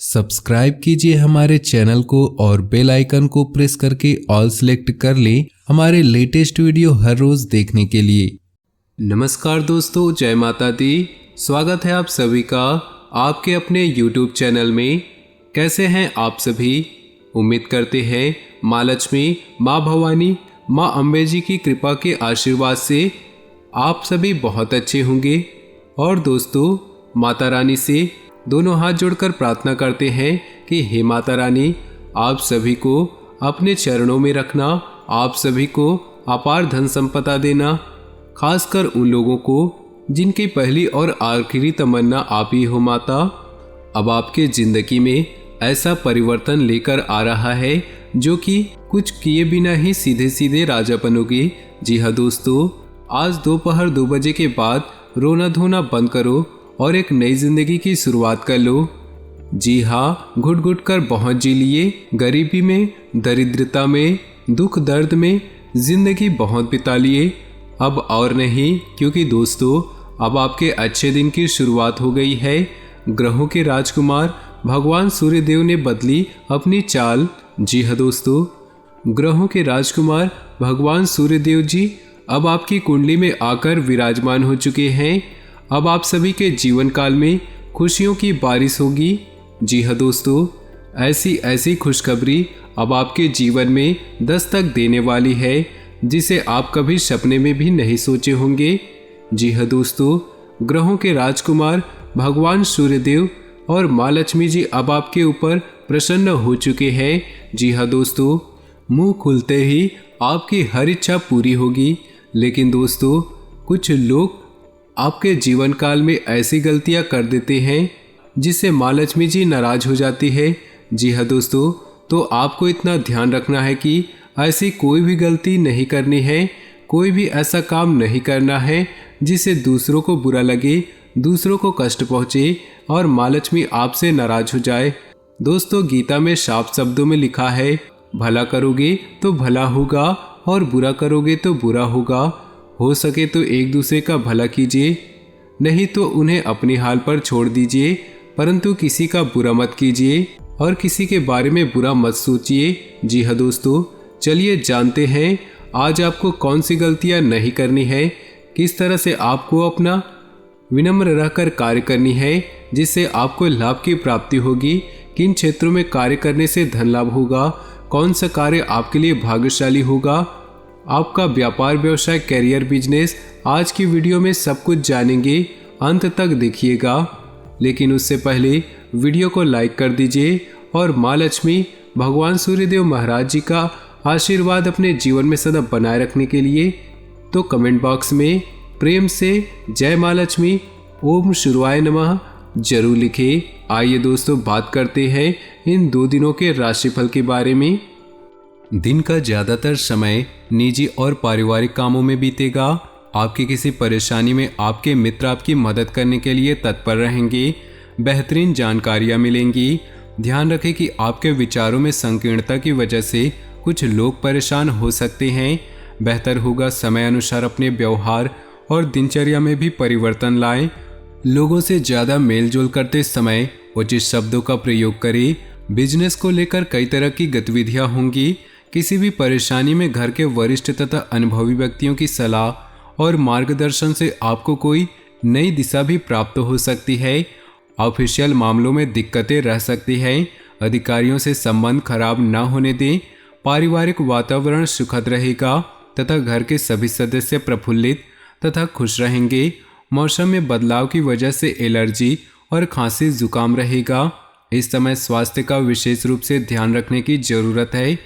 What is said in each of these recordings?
Subscribe कीजिए हमारे channel को और बेल आइकन को प्रेस करके ऑल सेलेक्ट कर लें हमारे लेटेस्ट वीडियो हर रोज देखने के लिए। नमस्कार दोस्तों, जय माता दी। स्वागत है आप सभी का आपके अपने YouTube चैनल में। कैसे हैं आप सभी? उम्मीद करते हैं माँ लक्ष्मी, माँ भवानी, माँ अम्बे जी की कृपा के आशीर्वाद से आप सभी बहुत अच्छे होंगे। और दोस्तों, माता रानी से दोनों हाथ जोड़कर प्रार्थना करते हैं कि हे माता रानी, आप सभी को अपने चरणों में रखना, आप सभी को अपार धन संपदा देना, खासकर उन लोगों को जिनकी पहली और आखिरी तमन्ना आप ही हो माता। अब आपके जिंदगी में ऐसा परिवर्तन लेकर आ रहा है जो कि कुछ किए बिना ही सीधे सीधे राजा बनोगे। जी हाँ दोस्तों, आज दोपहर 2 बजे के बाद रोना धोना बंद करो और एक नई जिंदगी की शुरुआत कर लो। जी हाँ, घुट घुट कर बहुत जी लिए, गरीबी में, दरिद्रता में, दुख दर्द में जिंदगी बहुत बिता लिए। अब और नहीं, क्योंकि दोस्तों अब आपके अच्छे दिन की शुरुआत हो गई है। ग्रहों के राजकुमार भगवान सूर्यदेव ने बदली अपनी चाल। जी हाँ दोस्तों, ग्रहों के राजकुमार भगवान सूर्यदेव जी अब आपकी कुंडली में आकर विराजमान हो चुके हैं। अब आप सभी के जीवन काल में खुशियों की बारिश होगी। जी हाँ दोस्तों, ऐसी खुशखबरी अब आपके जीवन में दस्तक देने वाली है जिसे आप कभी सपने में भी नहीं सोचे होंगे। जी हाँ दोस्तों, ग्रहों के राजकुमार भगवान सूर्यदेव और माँ लक्ष्मी जी अब आपके ऊपर प्रसन्न हो चुके हैं। जी हाँ दोस्तों, मुंह खुलते ही आपकी हर इच्छा पूरी होगी। लेकिन दोस्तों, कुछ लोग आपके जीवन काल में ऐसी गलतियां कर देते हैं जिससे माँ लक्ष्मी जी नाराज हो जाती है। जी हाँ दोस्तों, तो आपको इतना ध्यान रखना है कि ऐसी कोई भी गलती नहीं करनी है, कोई भी ऐसा काम नहीं करना है जिससे दूसरों को बुरा लगे, दूसरों को कष्ट पहुँचे और माँ लक्ष्मी आपसे नाराज हो जाए। दोस्तों, गीता में साफ शब्दों में लिखा है, भला करोगे तो भला होगा और बुरा करोगे तो बुरा होगा। हो सके तो एक दूसरे का भला कीजिए, नहीं तो उन्हें अपने हाल पर छोड़ दीजिए, परंतु किसी का बुरा मत कीजिए और किसी के बारे में बुरा मत सोचिए। जी हाँ दोस्तों, चलिए जानते हैं आज आपको कौन सी गलतियां नहीं करनी है, किस तरह से आपको अपना विनम्र रहकर कार्य करनी है जिससे आपको लाभ की प्राप्ति होगी, किन क्षेत्रों में कार्य करने से धन लाभ होगा, कौन सा कार्य आपके लिए भाग्यशाली होगा, आपका व्यापार, व्यवसाय, कैरियर, बिजनेस। आज की वीडियो में सब कुछ जानेंगे, अंत तक देखिएगा। लेकिन उससे पहले वीडियो को लाइक कर दीजिए और माँ लक्ष्मी, भगवान सूर्यदेव महाराज जी का आशीर्वाद अपने जीवन में सदा बनाए रखने के लिए तो कमेंट बॉक्स में प्रेम से जय माँ लक्ष्मी, ओम शिवाय नमः जरूर लिखे। आइए दोस्तों, बात करते हैं इन 2 दिनों के राशिफल के बारे में। दिन का ज़्यादातर समय निजी और पारिवारिक कामों में बीतेगा। आपकी किसी परेशानी में आपके मित्र आपकी मदद करने के लिए तत्पर रहेंगे। बेहतरीन जानकारियाँ मिलेंगी। ध्यान रखें कि आपके विचारों में संकीर्णता की वजह से कुछ लोग परेशान हो सकते हैं। बेहतर होगा समय अनुसार अपने व्यवहार और दिनचर्या में भी परिवर्तन लाएं। लोगों से ज़्यादा मेलजोल करते समय उचित शब्दों का प्रयोग करें। बिजनेस को लेकर कई तरह की गतिविधियाँ होंगी। किसी भी परेशानी में घर के वरिष्ठ तथा अनुभवी व्यक्तियों की सलाह और मार्गदर्शन से आपको कोई नई दिशा भी प्राप्त हो सकती है। ऑफिशियल मामलों में दिक्कतें रह सकती हैं। अधिकारियों से संबंध खराब न होने दें। पारिवारिक वातावरण सुखद रहेगा तथा घर के सभी सदस्य प्रफुल्लित तथा खुश रहेंगे। मौसम में बदलाव की वजह से एलर्जी और खांसी जुकाम रहेगा। इस समय स्वास्थ्य का विशेष रूप से ध्यान रखने की जरूरत है।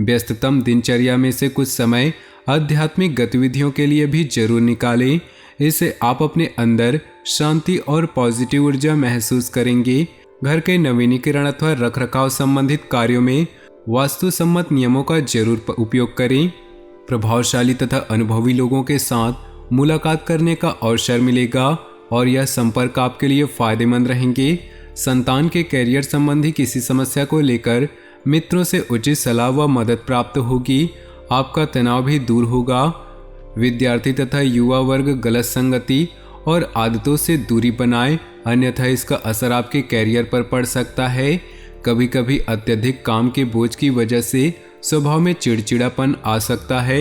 व्यस्ततम दिनचर्या में से कुछ समय आध्यात्मिक गतिविधियों के लिए भी जरूर निकालें। इससे आप अपने अंदर शांति और पॉजिटिव ऊर्जा महसूस करेंगे। घर के नवीनीकरण अथवा रखरखाव संबंधित कार्यों में वास्तु सम्मत नियमों का जरूर उपयोग करें। प्रभावशाली तथा अनुभवी लोगों के साथ मुलाकात करने का अवसर मिलेगा और यह संपर्क आपके लिए फायदेमंद रहेंगे। संतान के कैरियर संबंधी किसी समस्या को लेकर मित्रों से उचित सलाह व मदद प्राप्त होगी। आपका तनाव भी दूर होगा। विद्यार्थी तथा युवा वर्ग गलत संगति और आदतों से दूरी बनाएं, अन्यथा इसका असर आपके कैरियर पर पड़ सकता है। कभी कभी अत्यधिक काम के बोझ की वजह से स्वभाव में चिड़चिड़ापन आ सकता है।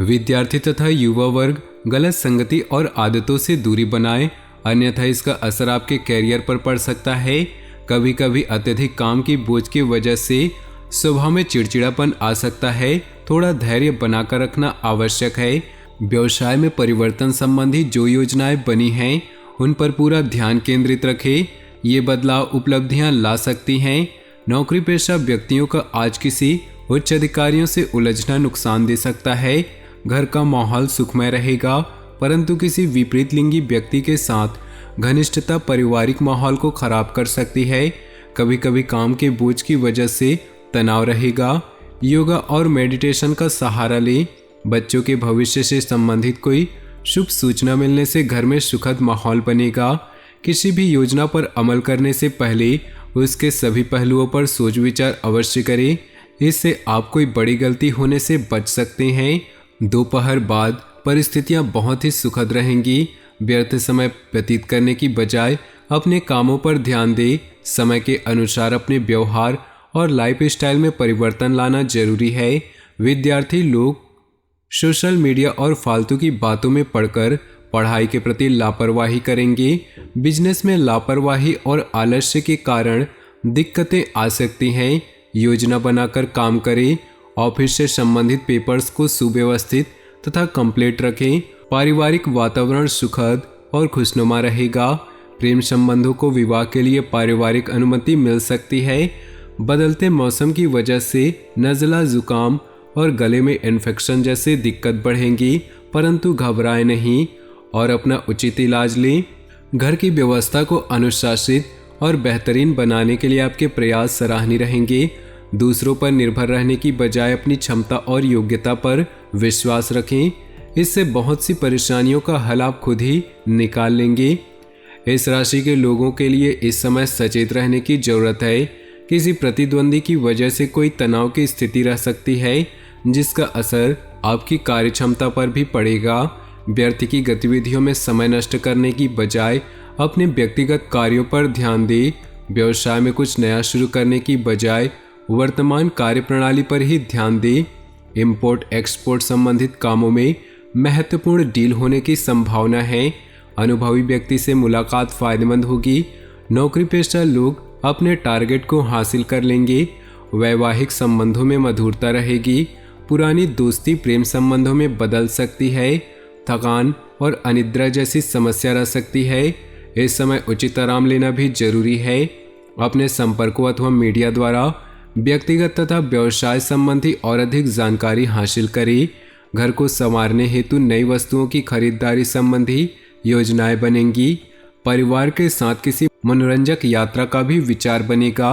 विद्यार्थी तथा युवा वर्ग गलत संगति और आदतों से दूरी बनाएं, अन्यथा इसका असर आपके कैरियर पर पड़ सकता है। कभी कभी अत्यधिक काम की बोझ की वजह से स्वभाव में चिड़चिड़ापन आ सकता है, थोड़ा धैर्य बनाकर रखना आवश्यक है। व्यवसाय में परिवर्तन संबंधी जो योजनाएं बनी हैं उन पर पूरा ध्यान केंद्रित रखें, ये बदलाव उपलब्धियां ला सकती हैं। नौकरी पेशा व्यक्तियों का आज किसी उच्च अधिकारियों से उलझना नुकसान दे सकता है। घर का माहौल सुखमय रहेगा, परंतु किसी विपरीत लिंगी व्यक्ति के साथ घनिष्ठता पारिवारिक माहौल को खराब कर सकती है। कभी कभी काम के बोझ की वजह से तनाव रहेगा। योगा और मेडिटेशन का सहारा लें। बच्चों के भविष्य से संबंधित कोई शुभ सूचना मिलने से घर में सुखद माहौल बनेगा। किसी भी योजना पर अमल करने से पहले उसके सभी पहलुओं पर सोच विचार अवश्य करें, इससे आप कोई बड़ी गलती होने से बच सकते हैं। दोपहर बाद परिस्थितियां बहुत ही सुखद रहेंगी। व्यर्थ समय व्यतीत करने की बजाय अपने कामों पर ध्यान दें। समय के अनुसार अपने व्यवहार और लाइफ स्टाइल में परिवर्तन लाना जरूरी है। विद्यार्थी लोग सोशल मीडिया और फालतू की बातों में पड़कर पढ़ाई के प्रति लापरवाही करेंगे। बिजनेस में लापरवाही और आलस्य के कारण दिक्कतें आ सकती हैं। योजना बनाकर काम करें। ऑफिस से संबंधित पेपर्स को सुव्यवस्थित तथा कंप्लीट रखें। पारिवारिक वातावरण सुखद और खुशनुमा रहेगा। प्रेम संबंधों को विवाह के लिए पारिवारिक अनुमति मिल सकती है। बदलते मौसम की वजह से नज़ला, जुकाम और गले में इन्फेक्शन जैसे दिक्कत बढ़ेंगी, परंतु घबराएं नहीं और अपना उचित इलाज लें। घर की व्यवस्था को अनुशासित और बेहतरीन बनाने के लिए आपके प्रयास सराहनीय रहेंगे। दूसरों पर निर्भर रहने की बजाय अपनी क्षमता और योग्यता पर विश्वास रखें, इससे बहुत सी परेशानियों का हल आप खुद ही निकाल लेंगे। इस राशि के लोगों के लिए इस समय सचेत रहने की जरूरत है। किसी प्रतिद्वंदी की वजह से कोई तनाव की स्थिति रह सकती है, जिसका असर आपकी कार्य क्षमता पर भी पड़ेगा। व्यर्थ की गतिविधियों में समय नष्ट करने की बजाय अपने व्यक्तिगत कार्यों पर ध्यान दें। व्यवसाय में कुछ नया शुरू करने की बजाय वर्तमान कार्यप्रणाली पर ही ध्यान दें। इंपोर्ट एक्सपोर्ट संबंधित कामों में महत्वपूर्ण डील होने की संभावना है। अनुभवी व्यक्ति से मुलाकात फायदेमंद होगी। नौकरी पेशा लोग अपने टारगेट को हासिल कर लेंगे। वैवाहिक संबंधों में मधुरता रहेगी। पुरानी दोस्ती प्रेम संबंधों में बदल सकती है। थकान और अनिद्रा जैसी समस्या रह सकती है। इस समय उचित आराम लेना भी जरूरी है। अपने संपर्कों अथवा मीडिया द्वारा व्यक्तिगत तथा व्यवसाय संबंधी और अधिक जानकारी हासिल करें। घर को संवारने हेतु नई वस्तुओं की खरीदारी संबंधी योजनाएं बनेंगी। परिवार के साथ किसी मनोरंजक यात्रा का भी विचार बनेगा।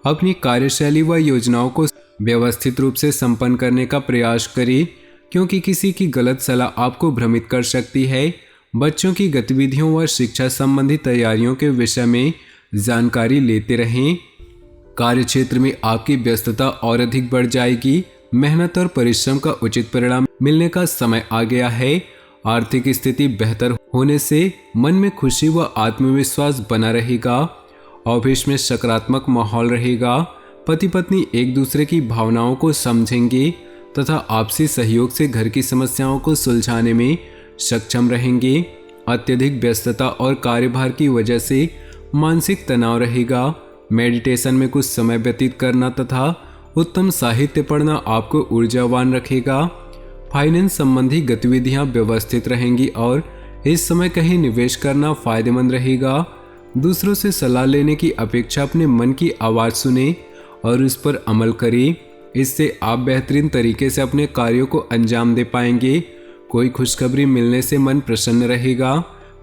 अपनी कार्यशैली व योजनाओं को व्यवस्थित रूप से संपन्न करने का प्रयास करें, क्योंकि किसी की गलत सलाह आपको भ्रमित कर सकती है। बच्चों की गतिविधियों व शिक्षा संबंधी तैयारियों के विषय में जानकारी लेते रहें। कार्यक्षेत्र में आपकी व्यस्तता और अधिक बढ़ जाएगी। मेहनत और परिश्रम का उचित परिणाम मिलने का समय आ गया है। आर्थिक स्थिति बेहतर होने से मन में खुशी व आत्मविश्वास बना रहेगा। ऑफिस में सकारात्मक माहौल रहेगा। पति पत्नी एक दूसरे की भावनाओं को समझेंगे तथा आपसी सहयोग से घर की समस्याओं को सुलझाने में सक्षम रहेंगे। अत्यधिक व्यस्तता और कार्यभार की वजह से मानसिक तनाव रहेगा। मेडिटेशन में कुछ समय व्यतीत करना तथा उत्तम साहित्य पढ़ना आपको ऊर्जावान रखेगा। फाइनेंस संबंधी गतिविधियां व्यवस्थित रहेंगी और इस समय कहीं निवेश करना फायदेमंद रहेगा। दूसरों से सलाह लेने की अपेक्षा अपने मन की आवाज़ सुने और उस पर अमल करें। इससे आप बेहतरीन तरीके से अपने कार्यों को अंजाम दे पाएंगे। कोई खुशखबरी मिलने से मन प्रसन्न रहेगा।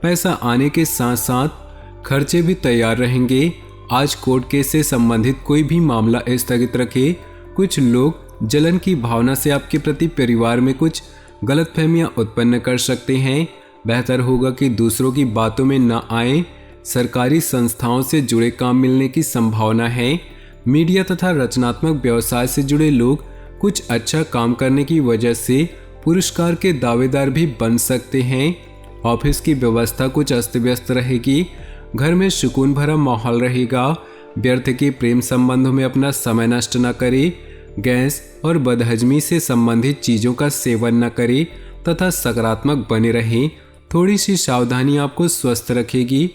पैसा आने के साथ साथ खर्चे भी तैयार रहेंगे। आज कोर्ट केस से संबंधित कोई भी मामला स्थगित रखें। कुछ लोग जलन की भावना से आपके प्रति परिवार में कुछ गलतफहमियां उत्पन्न कर सकते हैं। बेहतर होगा कि दूसरों की बातों में न आएं। सरकारी संस्थाओं से जुड़े काम मिलने की संभावना है। मीडिया तथा रचनात्मक व्यवसाय से जुड़े लोग कुछ अच्छा काम करने की वजह से पुरस्कार के दावेदार भी बन सकते हैं। ऑफिस की व्यवस्था कुछ अस्त व्यस्त रहेगी। घर में सुकून भरा माहौल रहेगा। व्यर्थ के प्रेम संबंधों में अपना समय नष्ट न करें। गैस और बदहजमी से संबंधित चीज़ों का सेवन न करें तथा सकारात्मक बने रहें। थोड़ी सी सावधानी आपको स्वस्थ रखेगी।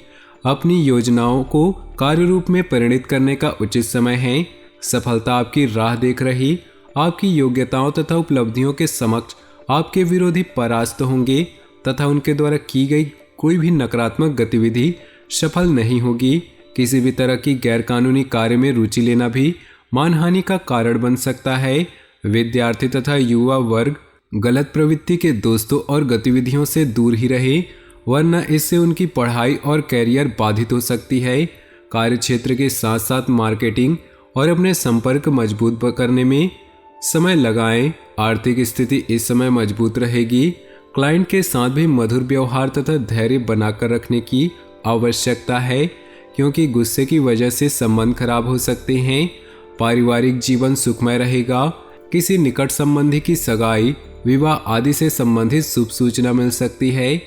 अपनी योजनाओं को कार्य रूप में परिणत करने का उचित समय है। सफलता आपकी राह देख रही। आपकी योग्यताओं तथा उपलब्धियों के समक्ष आपके विरोधी परास्त होंगे तथा उनके द्वारा की गई कोई भी नकारात्मक गतिविधि सफल नहीं होगी। किसी भी तरह की गैरकानूनी कार्य में रुचि लेना भी मानहानि का कारण बन सकता है। विद्यार्थी तथा युवा वर्ग गलत प्रवृत्ति के दोस्तों और गतिविधियों से दूर ही रहे, वरना इससे उनकी पढ़ाई और कैरियर बाधित हो सकती है। कार्य क्षेत्र के साथ साथ मार्केटिंग और अपने संपर्क मजबूत करने में समय लगाएं। आर्थिक स्थिति इस समय मजबूत रहेगी। क्लाइंट के साथ भी मधुर व्यवहार तथा धैर्य बनाकर रखने की आवश्यकता है, क्योंकि गुस्से की वजह से संबंध खराब हो सकते हैं। पारिवारिक जीवन सुखमय रहेगा। किसी निकट संबंधी की सगाई, विवाह आदि से संबंधित शुभ सूचना मिल सकती है।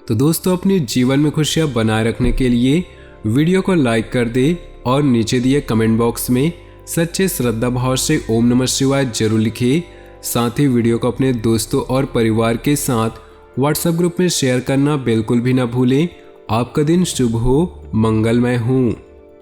तो दोस्तों, अपने जीवन में खुशियां बनाए रखने के लिए वीडियो को लाइक कर दे और नीचे दिए कमेंट बॉक्स में सच्चे श्रद्धा भाव से ओम नमः शिवाय जरूर लिखिए। साथ ही वीडियो को अपने दोस्तों और परिवार के साथ व्हाट्सएप ग्रुप में शेयर करना बिल्कुल भी ना भूलें। आपका दिन शुभ हो, मंगलमय हो।